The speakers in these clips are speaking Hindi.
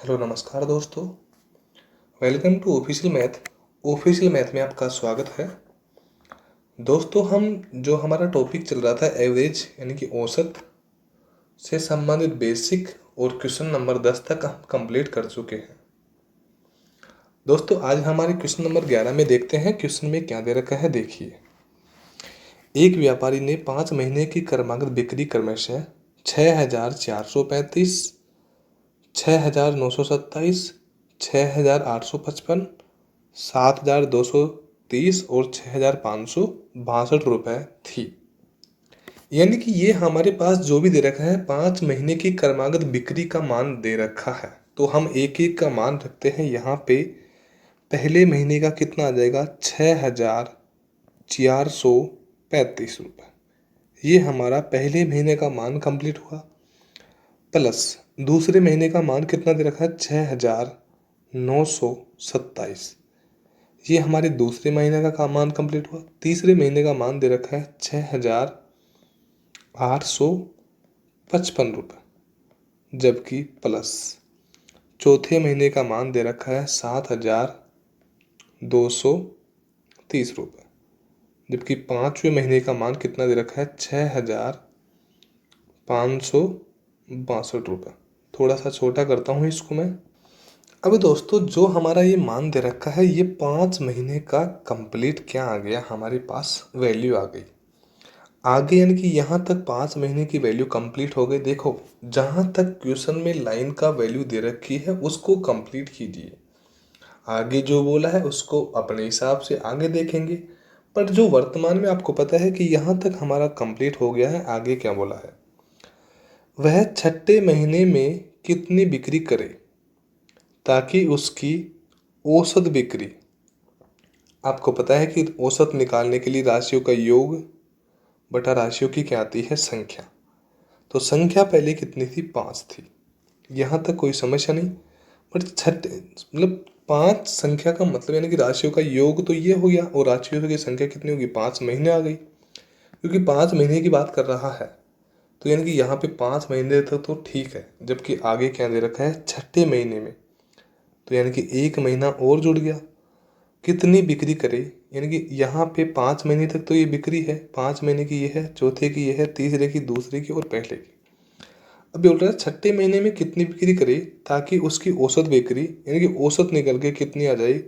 हेलो नमस्कार दोस्तों। वेलकम टू ऑफिशियल मैथ में आपका स्वागत है। दोस्तों हम जो हमारा टॉपिक चल रहा था एवरेज यानी कि औसत से संबंधित बेसिक और क्वेश्चन नंबर 10 तक हम कंप्लीट कर चुके हैं। दोस्तों आज हमारे क्वेश्चन नंबर 11 में देखते हैं क्वेश्चन में क्या दे रखा है। देखिए, एक व्यापारी ने 5 महीने की क्रमागत बिक्री क्रमशः 6,435, 6,927, 6,855, 7,230 और 6,562 रुपये थी। यानी कि ये हमारे पास जो भी दे रखा है 5 महीने की क्रमागत बिक्री का मान दे रखा है। तो हम एक एक का मान रखते हैं। यहाँ पे पहले महीने का कितना आ जाएगा, 6,435 रुपये। ये हमारा पहले महीने का मान कंप्लीट हुआ। प्लस दूसरे महीने का मान कितना दे रखा है, 6,927। ये हमारे दूसरे महीने का मान कंप्लीट हुआ। तीसरे महीने का मान दे रखा है 6,855 रुपये, जबकि प्लस चौथे महीने का मान दे रखा है 7,230 रुपये, जबकि पांचवें महीने का मान कितना दे रखा है, 6,562 रुपये। थोड़ा सा छोटा करता हूँ इसको मैं। अब दोस्तों जो हमारा ये मान दे रखा है, ये 5 महीने का कंप्लीट क्या आ गया, हमारे पास वैल्यू आ गई आगे। यानी कि यहाँ तक 5 महीने की वैल्यू कंप्लीट हो गई। देखो, जहाँ तक क्वेश्चन में लाइन का वैल्यू दे रखी है उसको कंप्लीट कीजिए। आगे जो बोला है उसको अपने हिसाब से आगे देखेंगे। पर जो वर्तमान में आपको पता है कि यहाँ तक हमारा कंप्लीट हो गया है, आगे क्या बोला है, वह छठे महीने में कितनी बिक्री करे ताकि उसकी औसत बिक्री, आपको पता है कि औसत निकालने के लिए राशियों का योग बटा राशियों की क्या आती है, संख्या। तो संख्या पहले कितनी थी, 5 थी। यहाँ तक कोई समस्या नहीं। बट छठ मतलब 5 संख्या का मतलब यानी कि राशियों का योग तो ये हो गया, और राशियों की संख्या कितनी होगी, 5 महीने आ गई, क्योंकि 5 महीने की बात कर रहा है। तो यानी कि यहाँ पे 5 महीने तक तो ठीक है, जबकि आगे क्या दे रखा है, छठे महीने में। तो यानी कि एक महीना और जुड़ गया। कितनी बिक्री करे, यानी कि यहाँ पे 5 महीने तक तो ये बिक्री है, 5 महीने की ये है, चौथे की ये है, तीसरे की, दूसरे की और पहले की। अब बोल रहा है छठे महीने में कितनी बिक्री करे ताकि उसकी औसत बिक्री यानी कि औसत निकल के कितनी आ जाए।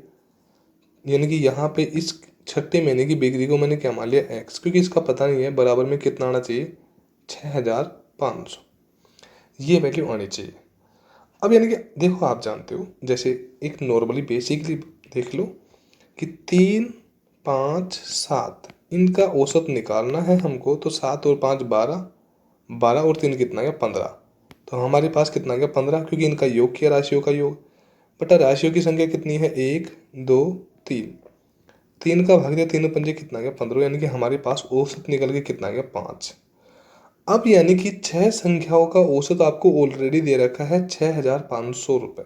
यानी कि यहाँ पे इस छठे महीने की बिक्री को मैंने क्या मान लिया, एक्स, क्योंकि इसका पता नहीं है बराबर में कितना आना चाहिए, 6,500। ये वैल्यू आनी चाहिए। अब यानी कि देखो, आप जानते हो जैसे एक नॉर्मली बेसिकली देख लो कि 3, 5, 7 इनका औसत निकालना है हमको। तो 7 और 5 12, 12 और 3 कितना गया, 15। तो हमारे पास कितना गया, 15, क्योंकि इनका योग किया, राशियों का योग बटा राशियों की संख्या कितनी है, 1, 2, 3। 3 का भाग दिया, 3 पंजे कितना गया, 15। यानी कि हमारे पास औसत निकल के कितना गया, 5। अब यानी कि 6 संख्याओं का औसत आपको ऑलरेडी दे रखा है 6,500 रुपये।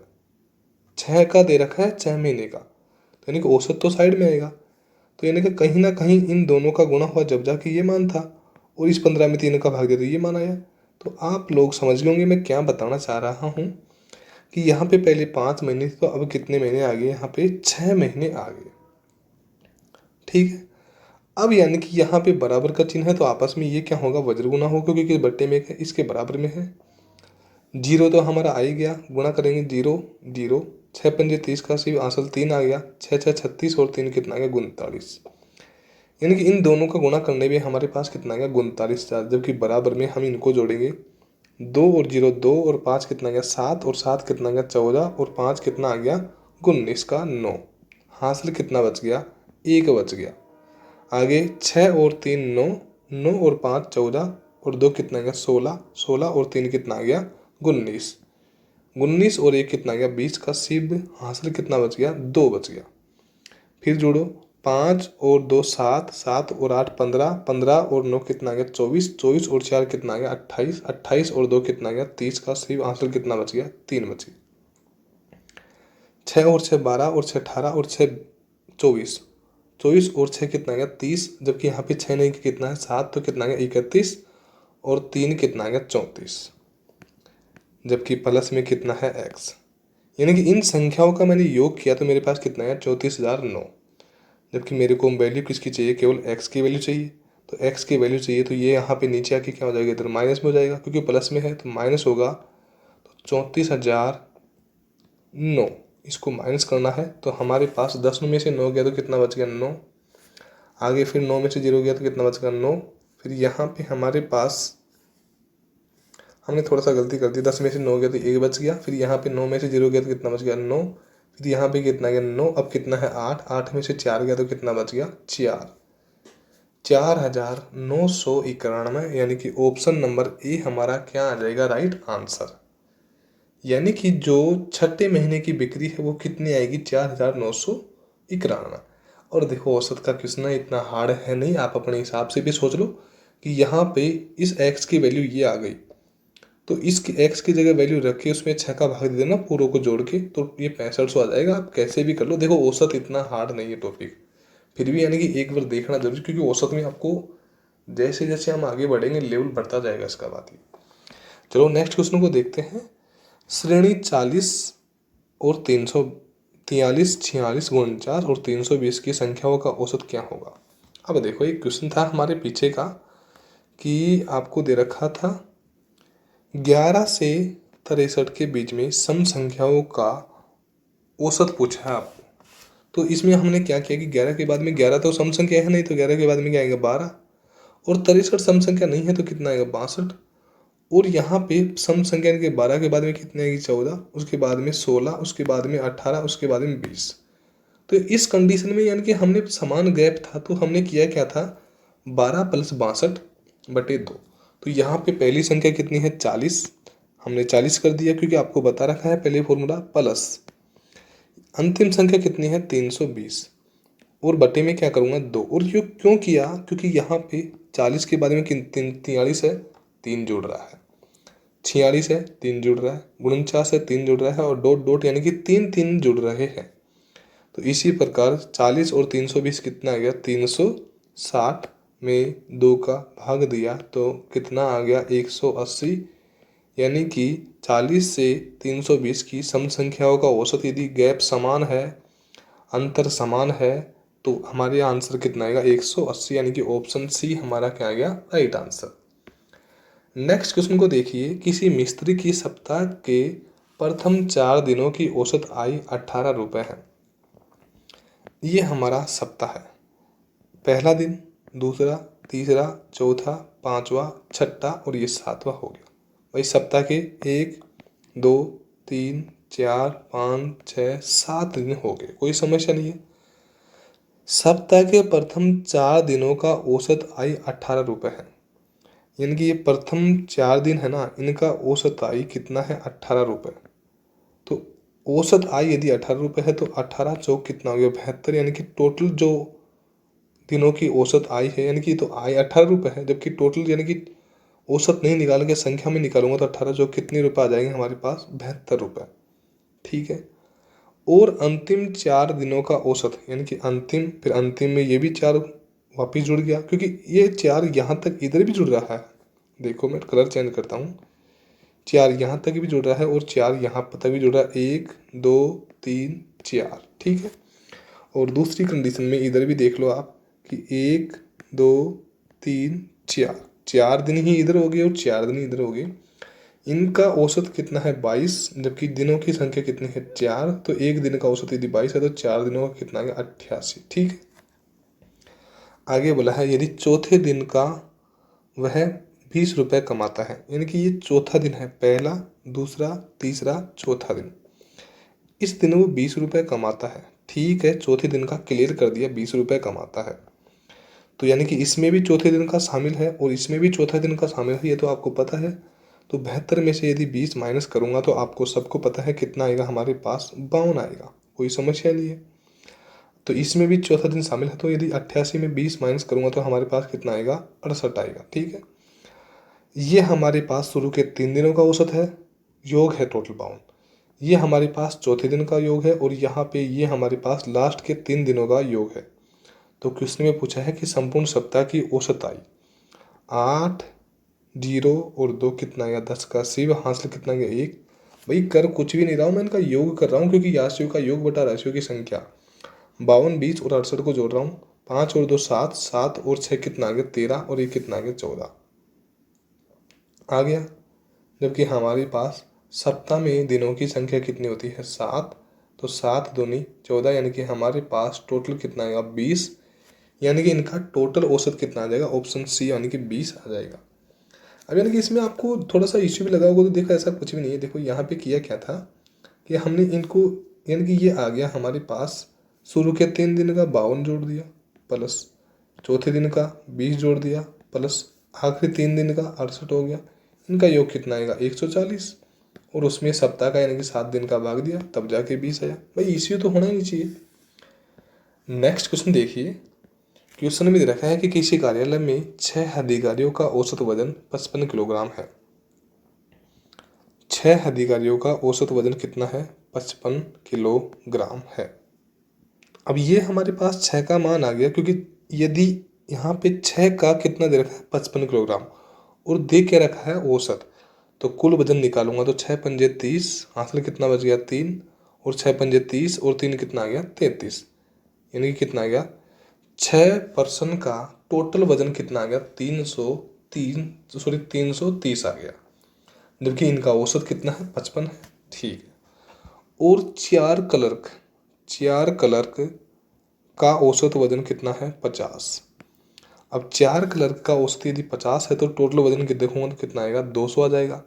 6 का दे रखा है 6 महीने का, तो यानी कि औसत तो साइड में आएगा। तो यानी कि कहीं ना कहीं इन दोनों का गुणा हुआ जब जाके ये मान था, और इस 15 में 3 का भाग दिया तो ये मान आया। तो आप लोग समझ गए होंगे मैं क्या बताना चाह रहा हूँ, कि यहाँ पे पहले 5 महीने थे, तो अब कितने महीने आ गए, यहाँ पे 6 महीने आ गए। ठीक है। अब यानी कि यहाँ पे बराबर का चिन्ह है, तो आपस में ये क्या होगा, वज्र गुना होगा, क्योंकि बट्टे में है, इसके बराबर में है। जीरो तो हमारा आ ही गया, गुणा करेंगे, जीरो जीरो, 6 पंजे 30 का सिर्फ आंसर 3 आ गया, 6 6 36 और 3 कितना आ गया, 39। यानी कि इन दोनों का गुणा करने में हमारे पास कितना आ गया, 39,000। जबकि बराबर में हम इनको जोड़ेंगे, 2 और 0 2 और 5 कितना गया, 7 और 7 कितना गया, 14 और 5 कितना आ गया, 19 का 9। हासिल कितना बच गया, 1 बच गया। आगे 6 और 3 9, 9 और 5 14 और 2 कितना गया, 16, 16 और 3 कितना आ गया, 19, 19 और 1 कितना गया, 20 का सिब। हासिल कितना बच गया, 2 बच गया। फिर जोड़ो, 5 और 2 7, 7 और 8 15, 15 और 9 कितना गया, 24, 24 और 4 कितना गया, 28, 28 और 2 कितना गया, 30 का सिर्फ आंसर कितना बच गया, 3 बच गया। 6 और 6 12 और 6 18 और 6 24, 24 और 6 कितना गया, 30। जबकि यहाँ पे 6 नहीं कितना है, 7, तो कितना गया, 31 और 3 कितना गया, 34। जबकि प्लस में कितना है, एक्स। यानी कि इन संख्याओं का मैंने योग किया तो मेरे पास कितना आया 34,009। जबकि मेरे को वैल्यू किसकी चाहिए, केवल एक्स की वैल्यू चाहिए। तो एक्स की वैल्यू चाहिए तो ये यहाँ पे नीचे आके क्या हो जाएगा, इधर माइनस में हो जाएगा क्योंकि प्लस में है तो माइनस होगा। तो 34,009 इसको माइनस करना है तो हमारे पास 10 में से 9 गया तो कितना बच गया 9। आगे फिर 9 में से 0 गया तो कितना बच गया 9। फिर यहाँ पे हमारे पास हमने थोड़ा सा गलती कर दी, 10 में से 9 गया तो 1 बच गया। फिर यहाँ पे 9 में से 0 गया तो कितना बच गया 9। फिर यहाँ पे कितना गया 9। अब कितना है 8, 8 में से 4 गया तो कितना बच गया 4। 4,991, यानी कि ऑप्शन नंबर ए हमारा क्या आ जाएगा, राइट आंसर। यानी कि जो छठे महीने की बिक्री है वो कितनी आएगी, 4,991। और देखो औसत का क्वेश्चन है, इतना हार्ड है नहीं, आप अपने हिसाब से भी सोच लो कि यहाँ पे इस एक्स की वैल्यू ये आ गई तो इस एक्स की जगह वैल्यू रख के उसमें 6 का भाग दे देना पूरों को जोड़ के तो ये 6500 आ जाएगा। आप कैसे भी कर लो, देखो औसत इतना हार्ड नहीं है टॉपिक, फिर भी यानी कि एक बार देखना जरूरी, क्योंकि औसत में आपको जैसे जैसे हम आगे बढ़ेंगे लेवल बढ़ता जाएगा इसका बात ही। चलो नेक्स्ट क्वेश्चन को देखते हैं। श्रेणी 40 और 343, 46, 49 और 320 की संख्याओं का औसत क्या होगा। अब देखो एक क्वेश्चन था हमारे पीछे का कि आपको दे रखा था 11 से 63 के बीच में सम संख्याओं का औसत पूछा है आपको। तो इसमें हमने क्या किया कि 11 के बाद में 11 तो सम संख्या है नहीं, तो 11 के बाद में क्या आएगा 12। और 63 सम संख्या नहीं है तो कितना आएगा 62। और यहाँ पे सम संख्या के 12 के बाद में कितनी आएगी 14, उसके बाद में 16, उसके बाद में 18, उसके बाद में 20। तो इस कंडीशन में यानी कि हमने समान गैप था तो हमने किया क्या था 12 + 62/2। तो यहाँ पे पहली संख्या कितनी है 40, हमने 40 कर दिया क्योंकि आपको बता रखा है पहले फॉर्मूला, प्लस अंतिम संख्या कितनी है 320 और बटे में क्या करूँगा 2। और क्यों क्यों किया, क्योंकि यहाँ पे 40 के बाद में 43 है 3 जुड़ रहा है, 46 है 3 जुड़ रहा है, 49 है 3 जुड़ रहा है और डॉट डॉट यानी कि 3 3 जुड़ रहे हैं। तो इसी प्रकार 40 और 320 कितना आ गया 360 में 2 का भाग दिया तो कितना आ गया 180। यानी कि 40 से 320 की सम संख्याओं का औसत यदि गैप समान है, अंतर समान है, तो हमारे आंसर कितना आएगा 180। यानी कि ऑप्शन सी हमारा क्या आ गया राइट आंसर। नेक्स्ट क्वेश्चन को देखिए। किसी मिस्त्री की सप्ताह के प्रथम 4 दिनों की औसत आय 18 रुपये है। ये हमारा सप्ताह है, पहला दिन, दूसरा, तीसरा, चौथा, पांचवा, छठा और ये 7वां हो गया। भाई सप्ताह के 1 2 3 4 5 6 7 दिन हो गए, कोई समस्या नहीं है। सप्ताह के प्रथम 4 दिनों का औसत आय 18 रुपये है। यानी कि ये प्रथम 4 दिन है ना, इनका औसत आय कितना है 18 रुपये। तो औसत आय यदि 18 रुपये है तो 18 चौक कितना हो गया 72। यानी कि टोटल जो दिनों की औसत आय है, यानी कि तो आय 18 रुपये है, जबकि टोटल यानी कि औसत नहीं निकाल के संख्या में निकालूंगा तो 18 जो कितने रुपये आ जाएंगे हमारे पास 72 रुपये। ठीक है। और अंतिम 4 दिनों का औसत यानी कि अंतिम, फिर अंतिम में ये भी 4 वापिस जुड़ गया क्योंकि ये 4 यहाँ तक इधर भी जुड़ रहा है। देखो मैं कलर चेंज करता हूँ, 4 यहाँ तक भी जुड़ रहा है और 4 यहाँ तक भी जुड़ रहा है, 1 2 3 4। ठीक है। और दूसरी कंडीशन में इधर भी देख लो आप कि 1 2 3 4, 4 दिन ही इधर हो गए और 4 दिन इधर हो गए। इनका औसत कितना है 22, जबकि दिनों की संख्या कितनी है 4। तो एक दिन का औसत यदि 22 है तो 4 दिनों का कितना है 88। ठीक है। आगे बोला है यदि चौथे दिन का वह 20 रुपये कमाता है, यानी कि ये चौथा दिन है, पहला, दूसरा, तीसरा, चौथा दिन, इस दिन वो 20 रुपये कमाता है। ठीक है, चौथे दिन का क्लियर कर दिया 20 रुपये कमाता है। तो यानी कि इसमें भी चौथे दिन का शामिल है और इसमें भी चौथा दिन का शामिल है, ये तो आपको पता है। तो 72 में से यदि 20 माइनस करूँगा तो आपको सबको पता है कितना आएगा हमारे पास 52 आएगा, कोई समस्या नहीं है। तो इसमें भी चौथा दिन शामिल है, तो यदि 88 में 20 माइनस करूँगा तो हमारे पास कितना आएगा 68 आएगा। ठीक है। ये हमारे पास शुरू के 3 दिनों का औसत है, योग है टोटल 52। ये हमारे पास चौथे दिन का योग है और यहाँ पे ये हमारे पास लास्ट के 3 दिनों का योग है। तो क्वेश्चन में पूछा है कि संपूर्ण सप्ताह की औसत आय 8 0 और 2 कितना आएगा 10 का 80 हासिल कितना गया 1। भाई कर कुछ भी नहीं रहा हूँ, मैं इनका योग कर रहा हूँ, क्योंकि राशियों का योग बटा राशियों की संख्या। 52, 20 और 68 को जोड़ रहा हूँ। 5 और 2 7, 7 और 6 कितना आ गया 13, और ये कितना आ गया 14 आ गया। जबकि हमारे पास सप्ताह में दिनों की संख्या कितनी होती है 7, तो 7 दूनी 14, यानी कि हमारे पास टोटल कितना आएगा 20, यानी कि इनका टोटल औसत कितना आ जाएगा, ऑप्शन सी यानी कि 20 आ जाएगा। अब यानी कि इसमें आपको थोड़ा सा इश्यू भी लगा होगा, तो देखो ऐसा कुछ भी नहीं है। देखो यहाँ पे किया क्या था कि हमने इनको, यानी कि ये आ गया हमारे पास शुरू के 3 दिन का 52 जोड़ दिया, प्लस चौथे दिन का 20 जोड़ दिया, प्लस आखिरी 3 दिन का 68 हो गया। इनका योग कितना आएगा 140, और उसमें सप्ताह का यानी कि 7 दिन का भाग दिया, तब जाके 20 आया। भाई इश्यू तो होना ही नहीं चाहिए। नेक्स्ट क्वेश्चन देखिए। क्वेश्चन में दे रखा है कि किसी कार्यालय में 6 अधिकारियों का औसत वजन 55 किलोग्राम है। 6 अधिकारियों का औसत वजन कितना है 55 किलोग्राम है। अब ये हमारे पास 6 का मान आ गया, क्योंकि यदि यहाँ पे 6 का कितना दे रखा है 55 किलोग्राम, और दे के रखा है औसत, तो कुल वजन निकालूंगा तो 6 पंजे 30, हासिल कितना बच गया 3, और 6 पंजे 30 और 3 कितना आ गया 33, यानी कि कितना आ गया 6 पर्सन का टोटल वजन कितना आ गया 330 आ गया। जबकि इनका औसत कितना है 55 है। ठीक है। और 4 क्लर्क का औसत वजन कितना है 50। अब 4 क्लर्क का औसत यदि 50 है तो टोटल वजन के देखूंगा तो कितना आएगा 200 आ जाएगा।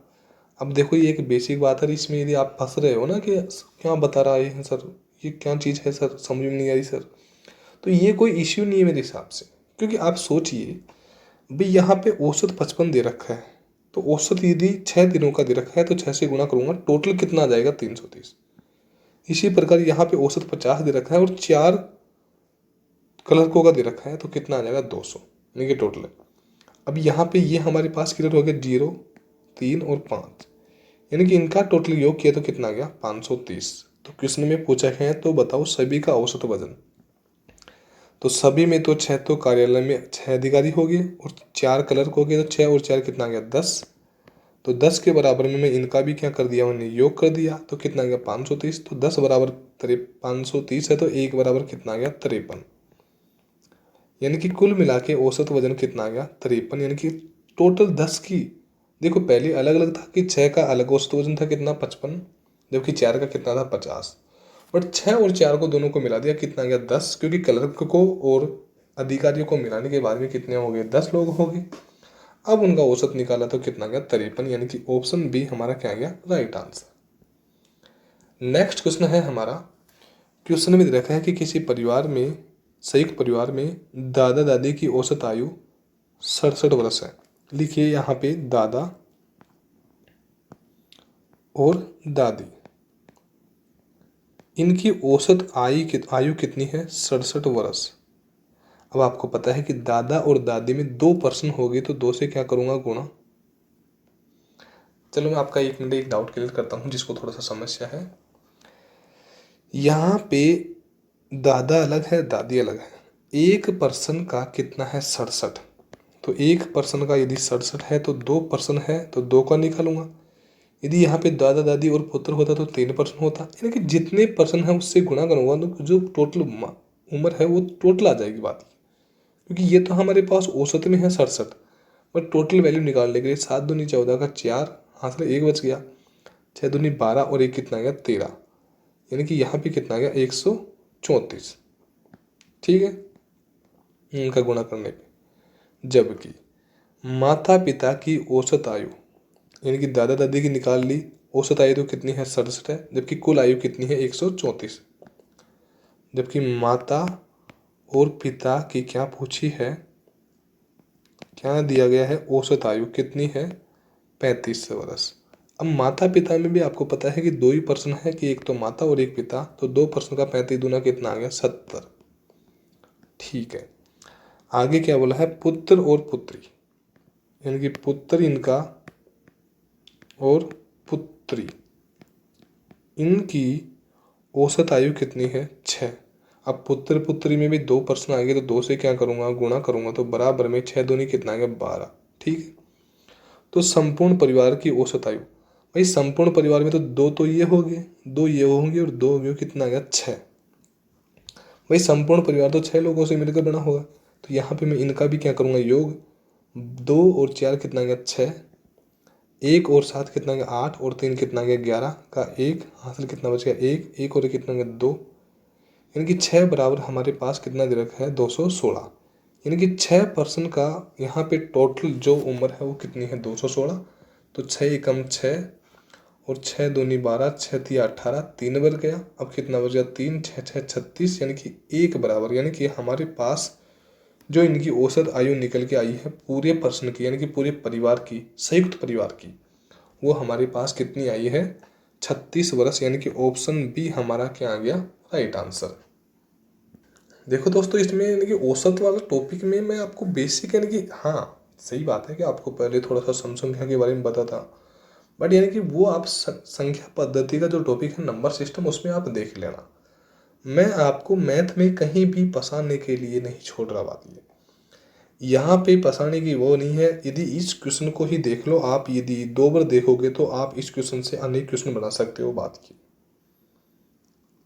अब देखो ये एक बेसिक बात है, इसमें यदि आप फंस रहे हो ना कि क्या बता रहा है सर, ये क्या चीज़ है सर, समझ में नहीं आ रही सर, तो ये कोई इश्यू नहीं है मेरे हिसाब से। क्योंकि आप सोचिए भाई यहाँ पे औसत 55 दे रखा है, तो औसत यदि 6 दिनों का दे रखा है तो 6 से गुणा करूंगा, टोटल कितना आ जाएगा 330। इसी प्रकार यहाँ पे औसत 50 दे रखा है और 4 क्लर्कों का दे रखा है, तो कितना आ जाएगा 200, यानी कि टोटल है। अब यहाँ पे ये हमारे पास क्लियर हो गया 0, 3 और 5, यानी कि इनका टोटल योग किया तो कितना आ गया 530। तो क्वेश्चन में पूछा है तो बताओ सभी का औसत वजन। तो सभी में तो 6 तो कार्यालय में 6 अधिकारी हो गए, और 4 क्लर्क हो गए, तो 6 और 4 कितना आ गया 10। तो 10 के बराबर में मैं इनका भी क्या कर दिया, मैंने योग कर दिया, तो कितना आ गया 530। तो 10 बराबर 530 है, तो 1 बराबर कितना आ गया 53, यानी कि कुल मिला के औसत वजन कितना आ गया 53, यानी कि टोटल 10 की। देखो पहले अलग अलग था कि 6 का अलग औसत वजन था कितना 55, जबकि 4 का कितना था 50, बट 6 और 4 को दोनों को मिला दिया कितना आ गया 10, क्योंकि क्लर्क को और अधिकारियों को मिलाने के बाद में कितने हो गए 10 लोग हो गए। अब उनका औसत निकाला तो कितना गया 53, यानी कि ऑप्शन बी हमारा क्या गया राइट आंसर। नेक्स्ट क्वेश्चन है हमारा। क्वेश्चन में देखा है कि किसी परिवार में, संयुक्त परिवार में दादा दादी की औसत आयु 67 वर्ष है। लिखिए यहाँ पे दादा और दादी, इनकी औसत आयु कितनी है 67 वर्ष। अब आपको पता है कि दादा और दादी में 2 पर्सन हो गए, तो 2 से क्या करूँगा गुणा। चलो मैं आपका 1 मिनट एक डाउट क्लियर करता हूँ जिसको थोड़ा सा समस्या है। यहाँ पे दादा अलग है दादी अलग है, एक पर्सन का कितना है 67, तो एक पर्सन का यदि 67 है तो 2 पर्सन है तो 2 का निकालूंगा। यदि यहाँ पे दादा दादी और पुत्र होता तो 3 पर्सन होता, यानी कि जितने पर्सन है उससे गुणा करूंगा तो जो टोटल उम्र है वो टोटल आ जाएगी बात। क्योंकि ये तो हमारे पास औसत में है 67, पर टोटल वैल्यू निकालने के लिए 7 दूनी 14 का 4, हाथ में 1 बच गया, 6 दूनी 12 और 1 कितना गया 13, यानी कि यहाँ पे कितना गया 134। ठीक है, इनका गुणा करने पे। जबकि माता पिता की औसत आयु, यानी कि दादा दादी की निकाल ली, औसत आयु तो कितनी है 67 है, जबकि कुल आयु कितनी है 134। जबकि माता और पिता की क्या पूछी है, क्या दिया गया है औसत आयु कितनी है 35 वर्ष। अब माता पिता में भी आपको पता है कि 2 ही पर्सन है, कि एक तो माता और एक पिता, तो 2 पर्सन का 35 दूना कितना आ गया 70। ठीक है, आगे क्या बोला है पुत्र और पुत्री, यानी कि पुत्र इनका और पुत्री, इनकी औसत आयु कितनी है 6। अब पुत्र पुत्री में भी 2 पर्सन आएंगे, तो 2 से क्या करूंगा गुणा करूंगा, तो बराबर में 6 दूनी कितना आ गया 12। ठीक है, तो संपूर्ण परिवार की औसत आयु, भाई संपूर्ण परिवार में तो दो तो ये हो गए, दो ये होंगे और दो हो गए, कितना आ गया 6। भाई संपूर्ण परिवार तो 6 लोगों से मिलकर बना होगा, तो यहाँ पे मैं इनका भी क्या करूँगा योग। 2 और 4 कितना आ गया 6, 1 और 7 कितना आ गया 8, और 3 कितना आ गया 11 का 1 हासिल कितना बच गया 1, 1 और 1 कितना आ गया 2, यानी कि 6 बराबर हमारे पास कितना दे रखा है 216। यानी कि 6% का यहाँ पे टोटल जो उम्र है वो कितनी है 216। तो 6 एकम 6 और 6 दूनी 12, 6 तिया 18, 3 बच गया। अब कितना बच गया 3, 6 6 36, यानी कि 1 बराबर, यानी कि हमारे पास जो इनकी औसत आयु निकल के आई है पूरे पर्सन की, यानी कि पूरे परिवार की, संयुक्त परिवार की, वो हमारे पास कितनी आई है 36 वर्ष। यानी कि ऑप्शन बी हमारा क्या आ गया राइट आंसर। देखो दोस्तों, इसमें यानी कि औसत वाला टॉपिक में मैं आपको बेसिक यानी कि हाँ सही बात है कि आपको पहले थोड़ा सा सम संख्या के बारे में पता था, बट यानी कि वो आप संख्या पद्धति का जो टॉपिक है नंबर सिस्टम, उसमें आप देख लेना। मैं आपको मैथ में कहीं भी फंसाने के लिए नहीं छोड़ रहा। बात ये यहाँ पे फंसाने की वो नहीं है। यदि इस क्वेश्चन को ही देख लो आप, यदि 2 बार देखोगे तो आप इस क्वेश्चन से अनेक क्वेश्चन बना सकते हो। बात की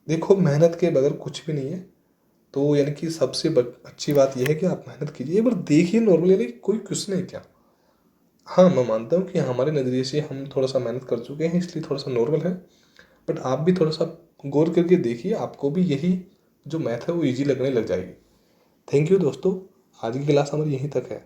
देखो, मेहनत के बगैर कुछ भी नहीं है। तो यानी कि सबसे अच्छी बात यह है कि आप मेहनत कीजिए, एक बार देखिए नॉर्मल, यानी कोई क्वेश्चन है क्या। हाँ मैं मानता हूँ कि हमारे नज़रिए से हम थोड़ा सा मेहनत कर चुके हैं, इसलिए थोड़ा सा नॉर्मल है, बट आप भी थोड़ा सा गौर करके देखिए, आपको भी यही जो मैथ है वो इजी लगने लग जाएगी। थैंक यू दोस्तों, आज की क्लास हमारी यहीं तक है।